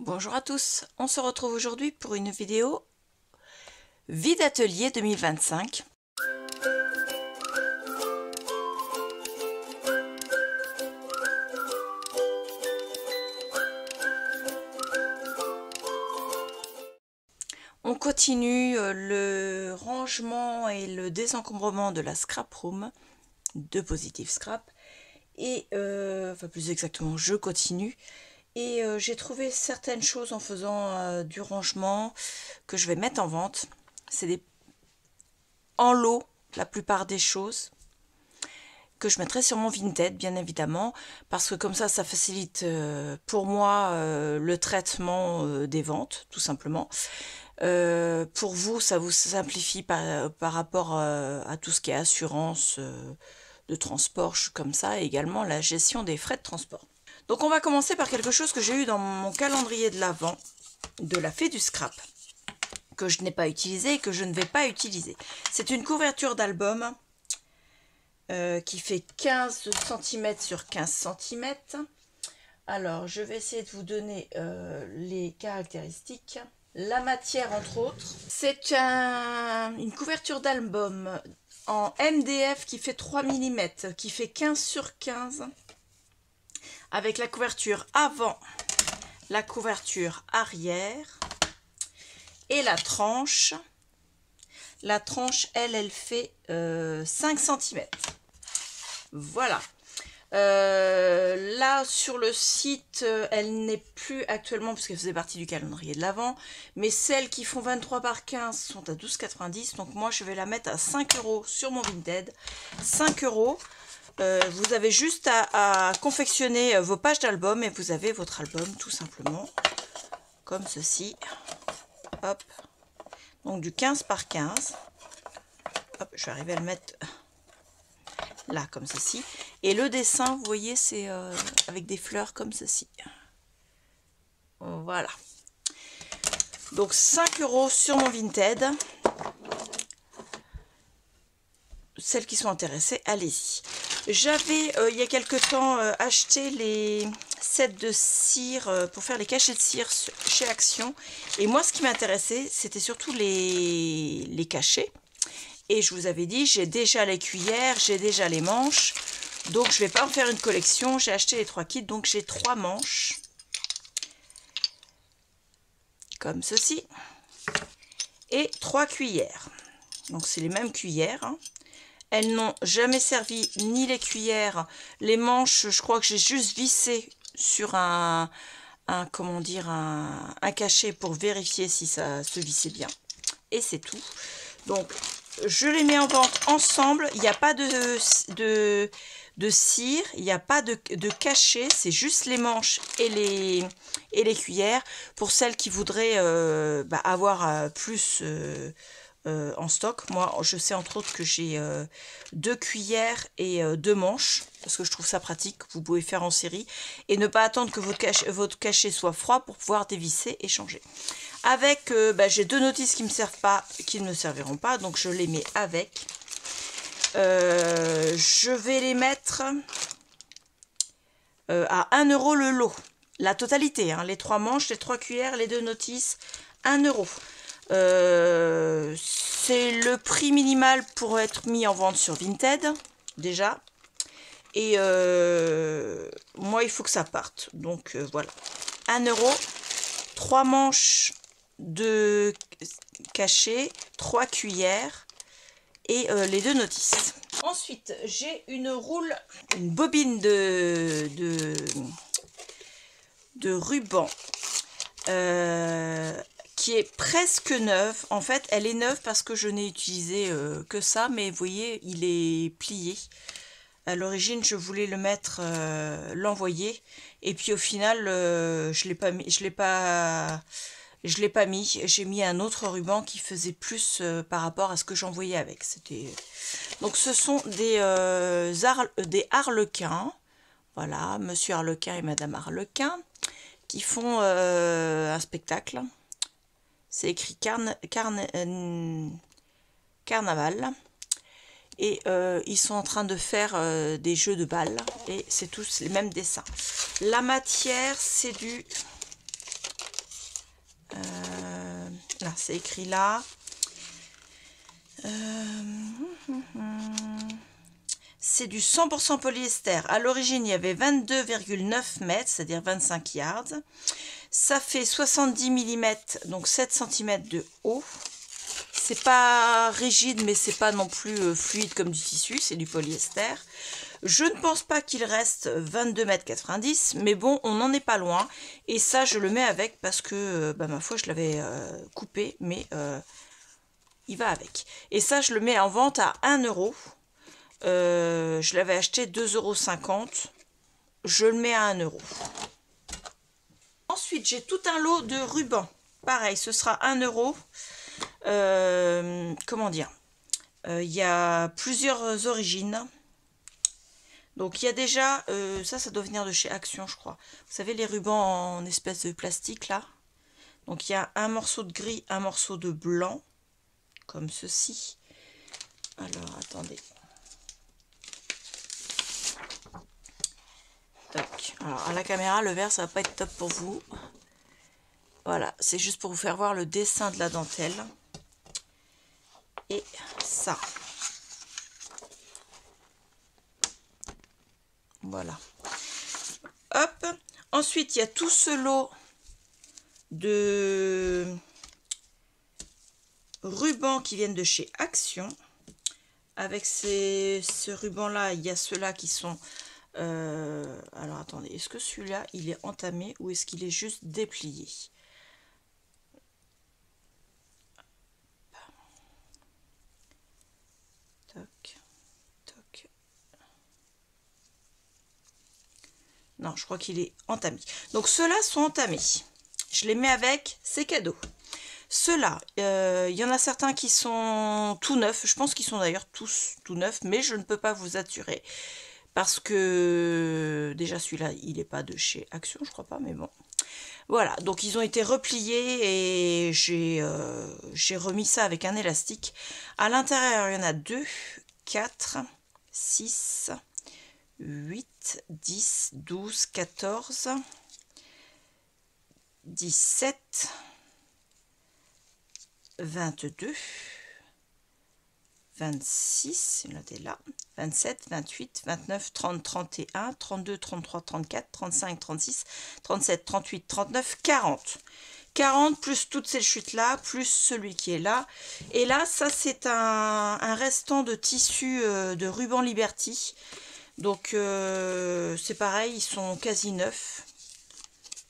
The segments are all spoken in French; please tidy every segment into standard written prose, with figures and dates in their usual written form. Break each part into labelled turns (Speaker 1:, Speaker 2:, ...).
Speaker 1: Bonjour à tous, on se retrouve aujourd'hui pour une vidéo Vide Atelier 2025. On continue le rangement et le désencombrement de la scrap room de Positive Scrap. Et enfin plus exactement, je continue. Et j'ai trouvé certaines choses en faisant du rangement que je vais mettre en vente. C'est en lot, la plupart des choses, que je mettrai sur mon Vinted, bien évidemment, parce que comme ça facilite pour moi le traitement des ventes, tout simplement. Pour vous, ça vous simplifie par rapport à tout ce qui est assurance de transport, comme ça, et également la gestion des frais de transport. Donc on va commencer par quelque chose que j'ai eu dans mon calendrier de l'Avent de la Fée du Scrap, que je n'ai pas utilisé et que je ne vais pas utiliser. C'est une couverture d'album qui fait 15 cm sur 15 cm. Alors je vais essayer de vous donner les caractéristiques. La matière entre autres, c'est une couverture d'album en MDF qui fait 3 mm, qui fait 15 sur 15, avec la couverture avant, la couverture arrière et la tranche. La tranche, elle fait 5 cm. Voilà. Là sur le site, elle n'est plus actuellement parce qu'elle faisait partie du calendrier de l'Avent, mais celles qui font 23 par 15 sont à 12,90 €. Donc moi je vais la mettre à 5 € sur mon Vinted. 5 €. Vous avez juste à confectionner vos pages d'album et vous avez votre album tout simplement comme ceci. Hop. Donc du 15 par 15. Hop, je vais arriver à le mettre là comme ceci. Et le dessin, vous voyez, c'est avec des fleurs comme ceci. Voilà. Donc 5 € sur mon Vinted. Celles qui sont intéressées, allez-y. J'avais il y a quelque temps acheté les sets de cire pour faire les cachets de cire chez Action. Et moi ce qui m'intéressait, c'était surtout les cachets. Et je vous avais dit, j'ai déjà les cuillères, j'ai déjà les manches. Donc je ne vais pas en faire une collection, j'ai acheté les 3 kits, donc j'ai 3 manches. Comme ceci. Et 3 cuillères. Donc c'est les mêmes cuillères. Hein. Elles n'ont jamais servi ni les cuillères. Les manches, je crois que j'ai juste vissé sur comment dire, un cachet pour vérifier si ça se vissait bien. Et c'est tout. Donc je les mets en vente ensemble. Il n'y a pas de cire, il n'y a pas de cachet, c'est juste les manches et les cuillères pour celles qui voudraient avoir plus en stock. Moi je sais entre autres que j'ai 2 cuillères et 2 manches parce que je trouve ça pratique. Vous pouvez faire en série et ne pas attendre que votre cachet soit froid pour pouvoir dévisser et changer. Avec, j'ai 2 notices qui ne me serviront pas, donc je les mets avec. Je vais les mettre à 1 € le lot. La totalité, hein, les 3 manches, les 3 cuillères, les 2 notices, 1 €. C'est le prix minimal pour être mis en vente sur Vinted, déjà. Et moi, il faut que ça parte. Donc, voilà. 1 €, 3 manches de cachet, 3 cuillères et les 2 notices. Ensuite, j'ai une bobine de ruban qui est presque neuve. En fait, elle est neuve parce que je n'ai utilisé que ça, mais vous voyez, il est plié. À l'origine, je voulais le mettre, l'envoyer, et puis au final, je l'ai pas mis. Je l'ai pas mis, j'ai mis un autre ruban qui faisait plus par rapport à ce que j'envoyais avec. Donc ce sont des harlequins, voilà, monsieur Harlequin et madame Harlequin, qui font un spectacle. C'est écrit carnaval. Et ils sont en train de faire des jeux de balles, et c'est tous les mêmes dessins. La matière, c'est du Là, c'est écrit là. C'est du 100% polyester. À l'origine, il y avait 22,9 mètres, c'est-à-dire 25 yards. Ça fait 70 mm, donc 7 cm de haut. C'est pas rigide, mais c'est pas non plus fluide comme du tissu, c'est du polyester. Je ne pense pas qu'il reste 22,90 m, mais bon, on n'en est pas loin. Et ça, je le mets avec parce que, ma foi, je l'avais coupé, mais il va avec. Et ça, je le mets en vente à 1 €. Je l'avais acheté 2,50 €. Je le mets à 1 €. Ensuite, j'ai tout un lot de rubans. Pareil, ce sera 1 €. Comment dire, il y a plusieurs origines. Donc il y a déjà, ça doit venir de chez Action, je crois. Vous savez, les rubans en espèce de plastique là. Donc il y a un morceau de gris, un morceau de blanc, comme ceci. Alors attendez. Tac. Alors à la caméra, le vert, ça va pas être top pour vous. Voilà, c'est juste pour vous faire voir le dessin de la dentelle. Et ça. Voilà. Hop. Ensuite, il y a tout ce lot de rubans qui viennent de chez Action. Avec ce ruban-là, il y a ceux-là qui sont... alors, attendez. Est-ce que celui-là, il est entamé ou est-ce qu'il est juste déplié? Toc, toc. Non, je crois qu'il est entamé. Donc, ceux-là sont entamés. Je les mets avec, c'est cadeau. Ceux-là, il y en a certains qui sont tout neufs. Je pense qu'ils sont d'ailleurs tous tout neufs, mais je ne peux pas vous assurer. Parce que, déjà, celui-là, il n'est pas de chez Action, je crois pas, mais bon. Voilà, donc ils ont été repliés et j'ai remis ça avec un élastique. À l'intérieur, il y en a 2, 4, 6, 8, 10, 12, 14, 17, 22, 26, il était là, 27, 28, 29, 30, 31, 32, 33, 34, 35, 36, 37, 38, 39, 40. 40 plus toutes ces chutes-là, plus celui qui est là. Et là, ça, c'est un restant de tissu de ruban Liberty. Donc, c'est pareil, ils sont quasi neufs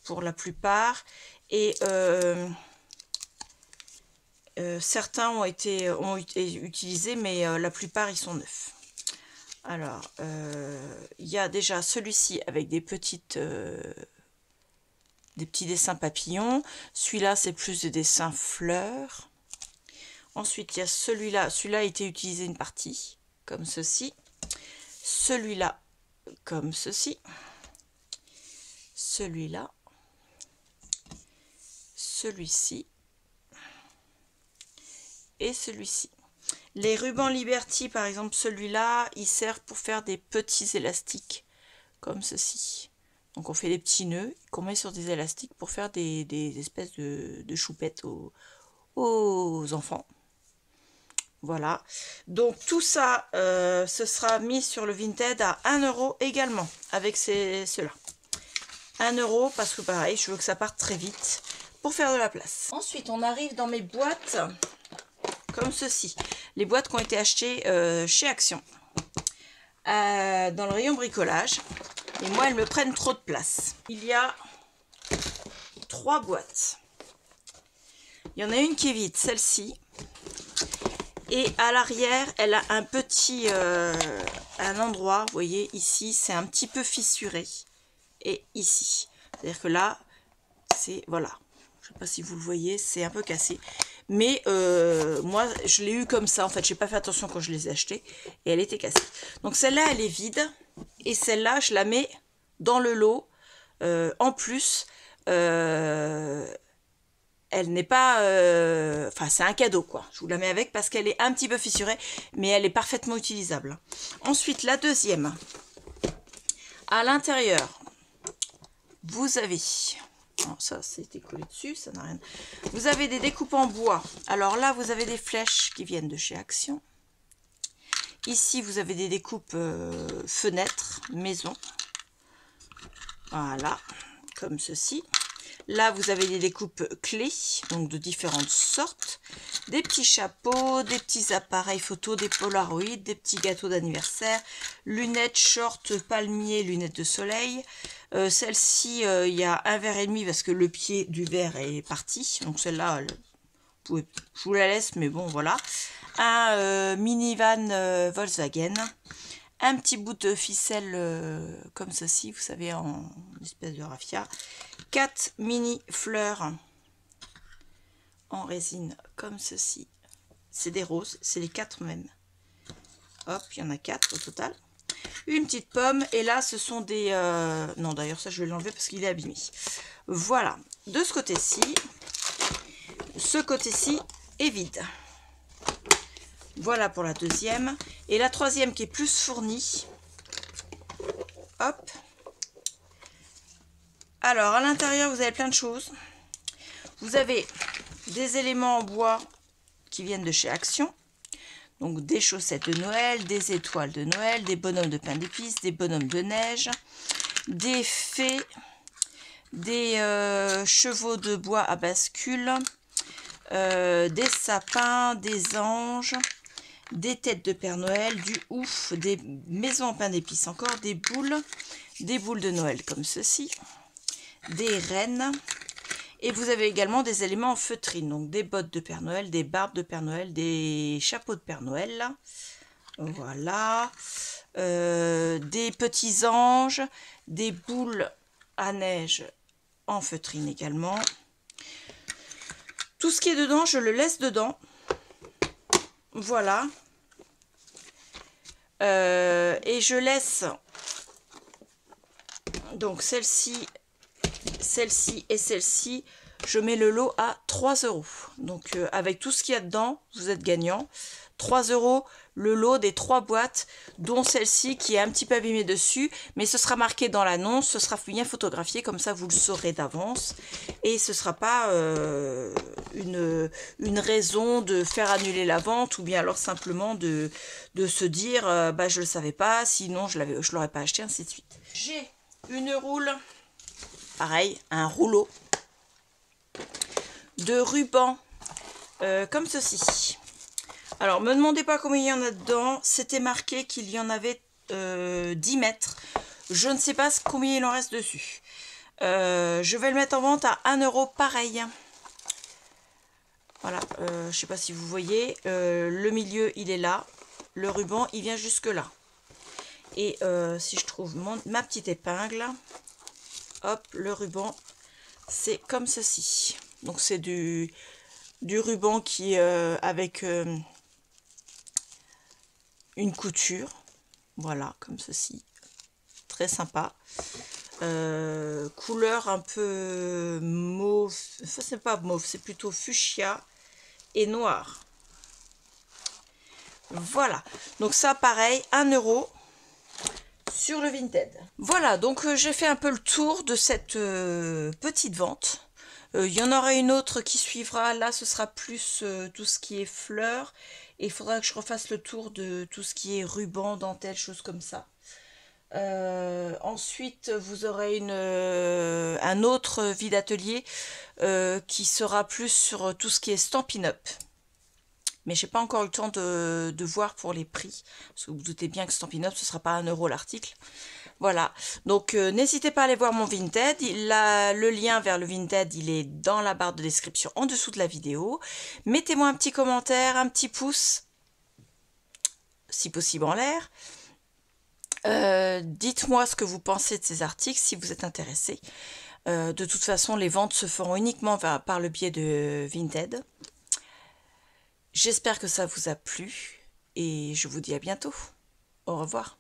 Speaker 1: pour la plupart. Et... certains ont été utilisés, mais la plupart ils sont neufs. Alors, il y a déjà celui-ci avec des petits dessins papillons. Celui-là, c'est plus des dessins fleurs. Ensuite, il y a celui-là. Celui-là a été utilisé une partie, comme ceci. Celui-là, comme ceci. Celui-là. Celui-ci. Et celui-ci. Les rubans Liberty, par exemple, celui-là, ils servent pour faire des petits élastiques, comme ceci. Donc on fait des petits nœuds qu'on met sur des élastiques pour faire des espèces de choupettes aux enfants. Voilà. Donc tout ça, ce sera mis sur le Vinted à 1 € également, avec ceux-là. 1 € parce que pareil, je veux que ça parte très vite pour faire de la place. Ensuite, on arrive dans mes boîtes... comme ceci, les boîtes qui ont été achetées chez Action, dans le rayon bricolage, et moi elles me prennent trop de place. Il y a 3 boîtes, il y en a une qui est vide, celle-ci, et à l'arrière elle a un petit, un endroit, vous voyez ici, c'est un petit peu fissuré, et ici, c'est-à-dire que là, c'est, voilà, je ne sais pas si vous le voyez, c'est un peu cassé. Mais moi, je l'ai eu comme ça. En fait, j'ai pas fait attention quand je les ai achetés. Et elle était cassée. Donc celle-là, elle est vide. Et celle-là, je la mets dans le lot. En plus, elle n'est pas... Enfin, c'est un cadeau, quoi. Je vous la mets avec parce qu'elle est un petit peu fissurée. Mais elle est parfaitement utilisable. Ensuite, la deuxième. À l'intérieur, vous avez Non, ça c'était collé dessus, ça n'a rien. Vous avez des découpes en bois. Alors là, vous avez des flèches qui viennent de chez Action. Ici, vous avez des découpes fenêtres, maison. Voilà, comme ceci. Là, vous avez des découpes clés, donc de différentes sortes. Des petits chapeaux, des petits appareils photo, des polaroïdes, des petits gâteaux d'anniversaire, lunettes, shorts, palmiers, lunettes de soleil. Celle-ci, il y a un verre et demi parce que le pied du verre est parti. Donc celle-là, je vous la laisse, mais bon, voilà. Un minivan Volkswagen. Un petit bout de ficelle comme ceci, vous savez, en espèce de raffia. 4 mini fleurs en résine comme ceci. C'est des roses, c'est les 4 mêmes. Hop, il y en a 4 au total. Une petite pomme, et là ce sont des... Non, d'ailleurs ça je vais l'enlever parce qu'il est abîmé. Voilà, de ce côté-ci est vide. Voilà pour la deuxième. Et la troisième qui est plus fournie. Hop. Alors, à l'intérieur, vous avez plein de choses. Vous avez des éléments en bois qui viennent de chez Action. Donc, des chaussettes de Noël, des étoiles de Noël, des bonhommes de pain d'épices, des bonhommes de neige, des fées, des chevaux de bois à bascule, des sapins, des anges, des têtes de Père Noël, du ouf, des maisons en pain d'épices, encore des boules de Noël comme ceci, des rennes, et vous avez également des éléments en feutrine, donc des bottes de Père Noël, des barbes de Père Noël, des chapeaux de Père Noël, là. Voilà, des petits anges, des boules à neige en feutrine également. Tout ce qui est dedans, je le laisse dedans. Voilà. Et je laisse donc celle-ci et celle-ci, je mets le lot à 3 €. Donc avec tout ce qu'il y a dedans, vous êtes gagnant. 3 € le lot des 3 boîtes, dont celle-ci qui est un petit peu abîmée dessus, mais ce sera marqué dans l'annonce, ce sera bien photographié, comme ça vous le saurez d'avance, et ce ne sera pas une raison de faire annuler la vente, ou bien alors simplement de se dire bah je ne le savais pas, sinon je ne l'aurais pas acheté, ainsi de suite. J'ai une roule, pareil, un rouleau de ruban comme ceci. Alors, me demandez pas combien il y en a dedans. C'était marqué qu'il y en avait 10 mètres. Je ne sais pas combien il en reste dessus. Je vais le mettre en vente à 1 € pareil. Voilà, je ne sais pas si vous voyez. Le milieu, il est là. Le ruban, il vient jusque là. Et si je trouve ma petite épingle, hop, le ruban, c'est comme ceci. Donc, c'est du ruban qui avec... une couture, voilà, comme ceci, très sympa, couleur un peu mauve, ça c'est pas mauve, c'est plutôt fuchsia et noir. Voilà, donc ça pareil, 1 € sur le Vinted. Voilà, donc j'ai fait un peu le tour de cette petite vente. Il y en aura une autre qui suivra. Là, ce sera plus tout ce qui est fleurs. Et il faudra que je refasse le tour de tout ce qui est ruban, dentelle, choses comme ça. Ensuite, vous aurez un autre vide atelier qui sera plus sur tout ce qui est Stampin' Up. Mais j'ai pas encore eu le temps de voir pour les prix. Parce que vous vous doutez bien que Stampin' Up, ce ne sera pas 1 € l'article. Voilà, donc n'hésitez pas à aller voir mon Vinted. Le lien vers le Vinted, il est dans la barre de description en dessous de la vidéo. Mettez-moi un petit commentaire, un petit pouce, si possible en l'air. Dites-moi ce que vous pensez de ces articles, si vous êtes intéressé. De toute façon, les ventes se feront uniquement par le biais de Vinted. J'espère que ça vous a plu et je vous dis à bientôt. Au revoir.